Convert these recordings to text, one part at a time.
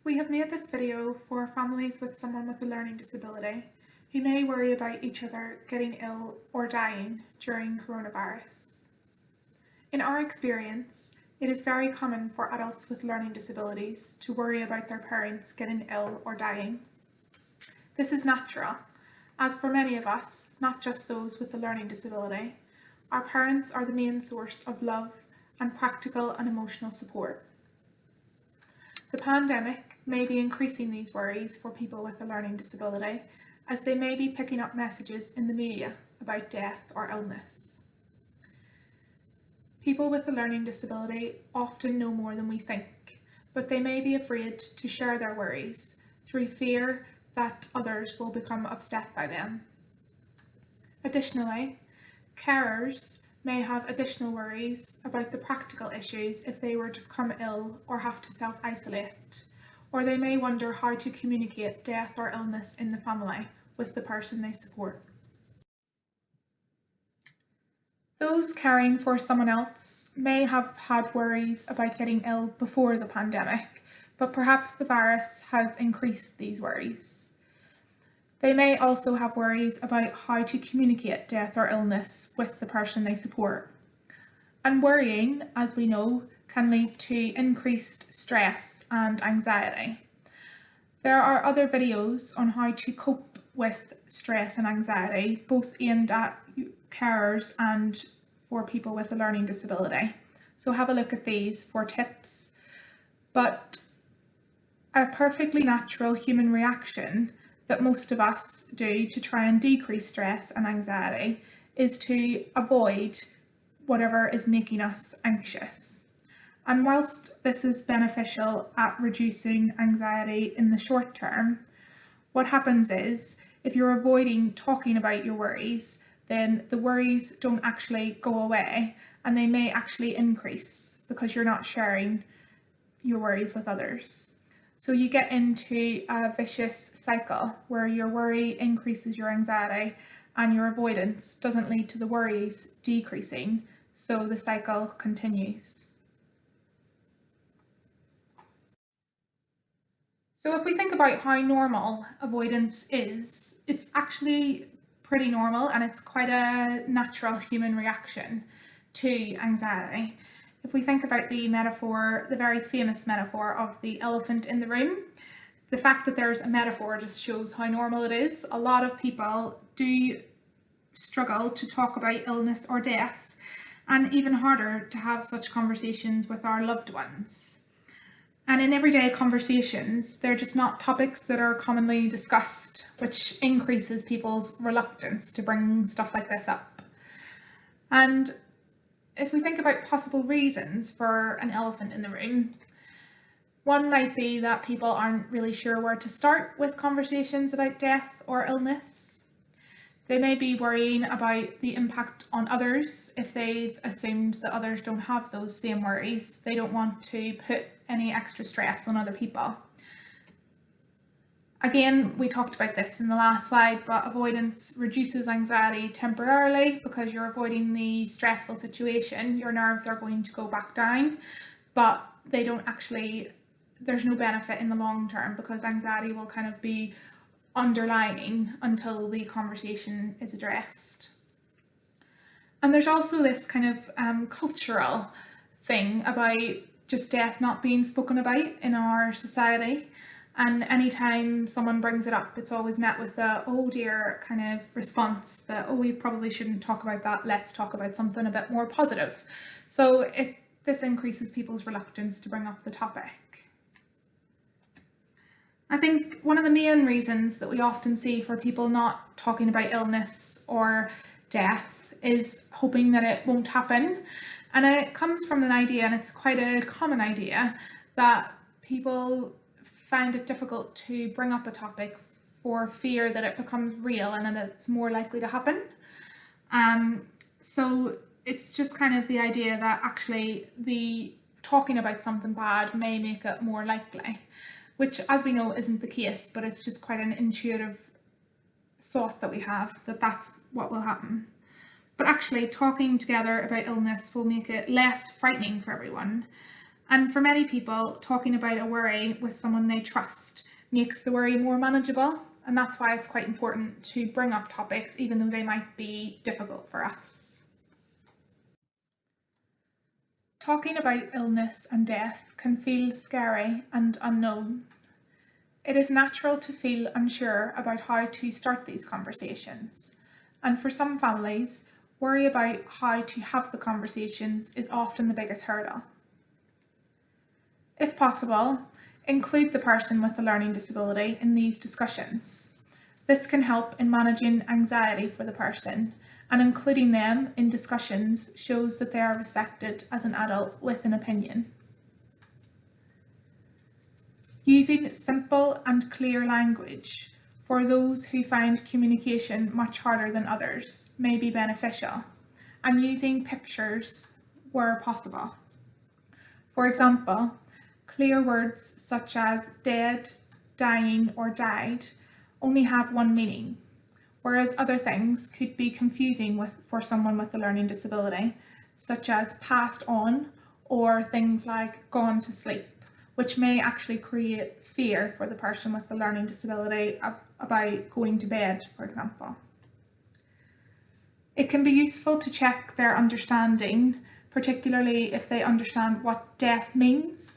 We have made this video for families with someone with a learning disability who may worry about each other getting ill or dying during coronavirus. In our experience, it is very common for adults with learning disabilities to worry about their parents getting ill or dying. This is natural, as for many of us, not just those with a learning disability, our parents are the main source of love and practical and emotional support. The pandemic may be increasing these worries for people with a learning disability, as they may be picking up messages in the media about death or illness. People with a learning disability often know more than we think, but they may be afraid to share their worries through fear that others will become upset by them. Additionally, carers may have additional worries about the practical issues if they were to become ill or have to self-isolate, or they may wonder how to communicate death or illness in the family with the person they support. Those caring for someone else may have had worries about getting ill before the pandemic, but perhaps the virus has increased these worries. They may also have worries about how to communicate death or illness with the person they support. And worrying, as we know, can lead to increased stress and anxiety. There are other videos on how to cope with stress and anxiety, both aimed at carers and for people with a learning disability. So have a look at these for tips. But a perfectly natural human reaction that most of us do to try and decrease stress and anxiety is to avoid whatever is making us anxious. And whilst this is beneficial at reducing anxiety in the short term, what happens is if you're avoiding talking about your worries, then the worries don't actually go away and they may actually increase because you're not sharing your worries with others. So you get into a vicious cycle where your worry increases your anxiety and your avoidance doesn't lead to the worries decreasing, so the cycle continues. So if we think about how normal avoidance is, it's actually pretty normal and it's quite a natural human reaction to anxiety. If we think about the metaphor, the very famous metaphor of the elephant in the room, the fact that there's a metaphor just shows how normal it is. A lot of people do struggle to talk about illness or death, and even harder to have such conversations with our loved ones. And in everyday conversations, they're just not topics that are commonly discussed, which increases people's reluctance to bring stuff like this up. And if we think about possible reasons for an elephant in the room, one might be that people aren't really sure where to start with conversations about death or illness. They may be worrying about the impact on others if they've assumed that others don't have those same worries. They don't want to put any extra stress on other people. Again, we talked about this in the last slide, but avoidance reduces anxiety temporarily because you're avoiding the stressful situation. Your nerves are going to go back down, but they don't actually, there's no benefit in the long term because anxiety will kind of be underlying until the conversation is addressed. And there's also this kind of cultural thing about just death not being spoken about in our society. And anytime someone brings it up, it's always met with a, oh dear, kind of response that, oh, we probably shouldn't talk about that, let's talk about something a bit more positive. So this increases people's reluctance to bring up the topic. I think one of the main reasons that we often see for people not talking about illness or death is hoping that it won't happen. And it comes from an idea, and it's quite a common idea, that people find it difficult to bring up a topic for fear that it becomes real and that it's more likely to happen. So it's just kind of the idea that actually the talking about something bad may make it more likely, which, as we know, isn't the case, but it's just quite an intuitive thought that we have that that's what will happen. But actually talking together about illness will make it less frightening for everyone. And for many people, talking about a worry with someone they trust makes the worry more manageable, and that's why it's quite important to bring up topics even though they might be difficult for us. Talking about illness and death can feel scary and unknown. It is natural to feel unsure about how to start these conversations, and for some families, worry about how to have the conversations is often the biggest hurdle. If possible, include the person with a learning disability in these discussions. This can help in managing anxiety for the person, and including them in discussions shows that they are respected as an adult with an opinion. Using simple and clear language for those who find communication much harder than others may be beneficial, and using pictures where possible. For example, clear words such as dead, dying, or died only have one meaning, whereas other things could be confusing for someone with a learning disability, such as passed on or things like gone to sleep, which may actually create fear for the person with the learning disability about going to bed, for example. It can be useful to check their understanding, particularly if they understand what death means.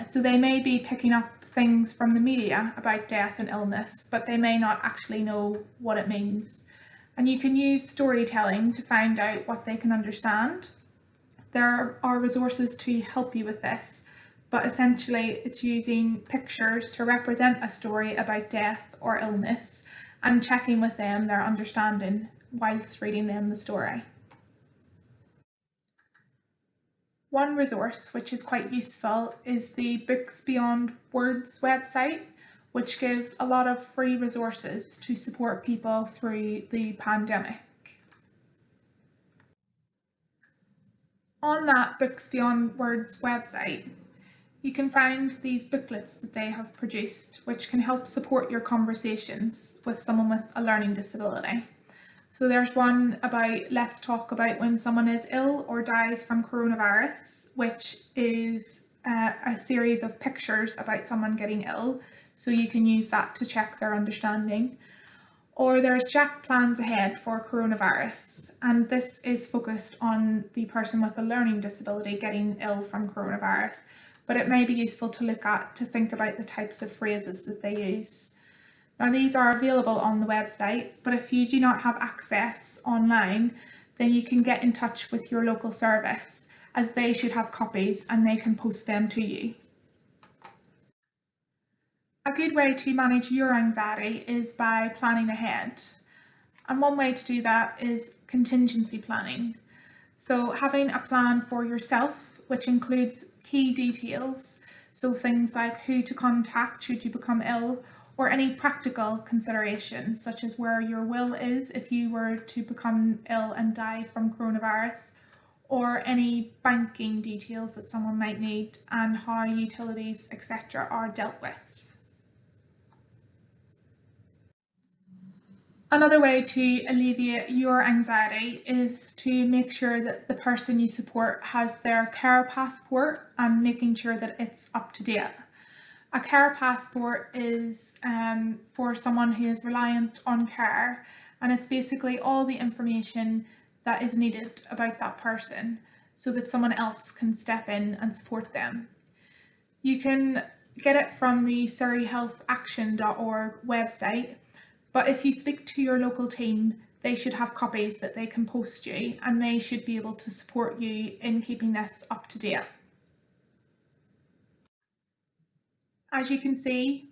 So they may be picking up things from the media about death and illness, but they may not actually know what it means. And you can use storytelling to find out what they can understand. There are resources to help you with this, but essentially it's using pictures to represent a story about death or illness and checking with them their understanding whilst reading them the story. One resource which is quite useful is the Books Beyond Words website, which gives a lot of free resources to support people through the pandemic. On that Books Beyond Words website, you can find these booklets that they have produced, which can help support your conversations with someone with a learning disability. So there's one about let's talk about when someone is ill or dies from coronavirus, which is a series of pictures about someone getting ill. So you can use that to check their understanding. Or there's Jack Plans Ahead for Coronavirus, and this is focused on the person with a learning disability getting ill from coronavirus, but it may be useful to look at to think about the types of phrases that they use. Now these are available on the website, but if you do not have access online, then you can get in touch with your local service, as they should have copies and they can post them to you. A good way to manage your anxiety is by planning ahead. And one way to do that is contingency planning. So having a plan for yourself, which includes key details, so things like who to contact should you become ill, or any practical considerations such as where your will is if you were to become ill and die from coronavirus, or any banking details that someone might need and how utilities, etc. are dealt with. Another way to alleviate your anxiety is to make sure that the person you support has their care passport and making sure that it's up to date. A care passport is for someone who is reliant on care, and it's basically all the information that is needed about that person so that someone else can step in and support them. You can get it from the surreyhealthaction.org website, but if you speak to your local team, they should have copies that they can post you, and they should be able to support you in keeping this up to date. As you can see,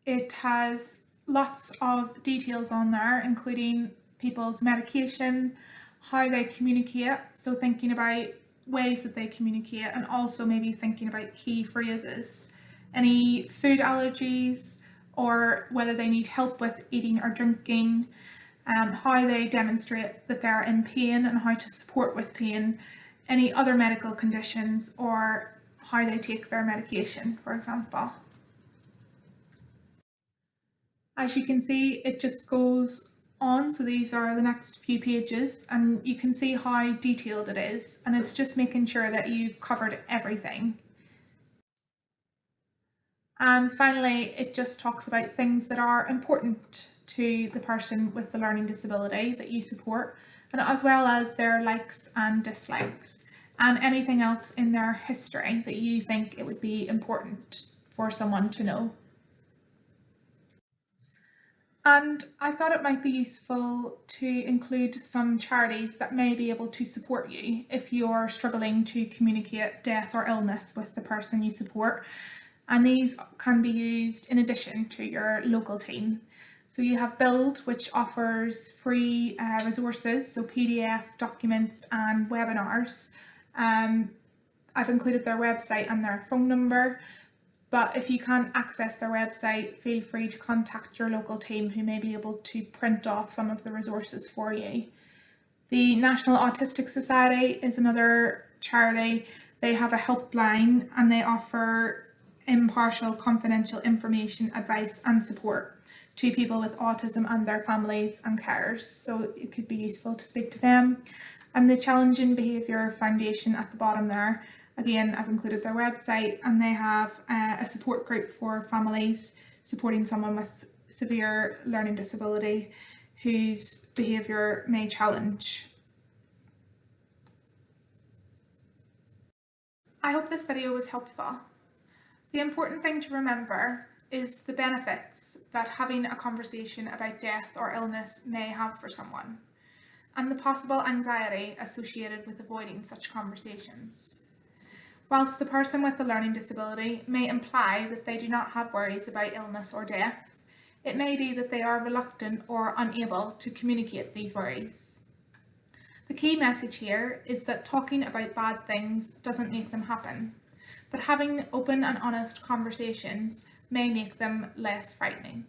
it has lots of details on there, including people's medication, how they communicate, so thinking about ways that they communicate, and also maybe thinking about key phrases, any food allergies, or whether they need help with eating or drinking, how they demonstrate that they're in pain and how to support with pain, any other medical conditions, or how they take their medication, for example. As you can see, it just goes on. So these are the next few pages, and you can see how detailed it is, and it's just making sure that you've covered everything. And finally, it just talks about things that are important to the person with the learning disability that you support, and as well as their likes and dislikes, and anything else in their history that you think it would be important for someone to know. And I thought it might be useful to include some charities that may be able to support you if you're struggling to communicate death or illness with the person you support. And these can be used in addition to your local team. So you have Build, which offers free resources, so PDF, documents and webinars. I've included their website and their phone number, but if you can't access their website, feel free to contact your local team who may be able to print off some of the resources for you. The National Autistic Society is another charity. They have a helpline and they offer impartial, confidential information, advice and support to people with autism and their families and carers. So it could be useful to speak to them. And the Challenging Behaviour Foundation at the bottom there, again, I've included their website, and they have a support group for families supporting someone with severe learning disability whose behaviour may challenge. I hope this video was helpful. The important thing to remember is the benefits that having a conversation about death or illness may have for someone, and the possible anxiety associated with avoiding such conversations. Whilst the person with the learning disability may imply that they do not have worries about illness or death, it may be that they are reluctant or unable to communicate these worries. The key message here is that talking about bad things doesn't make them happen, but having open and honest conversations may make them less frightening.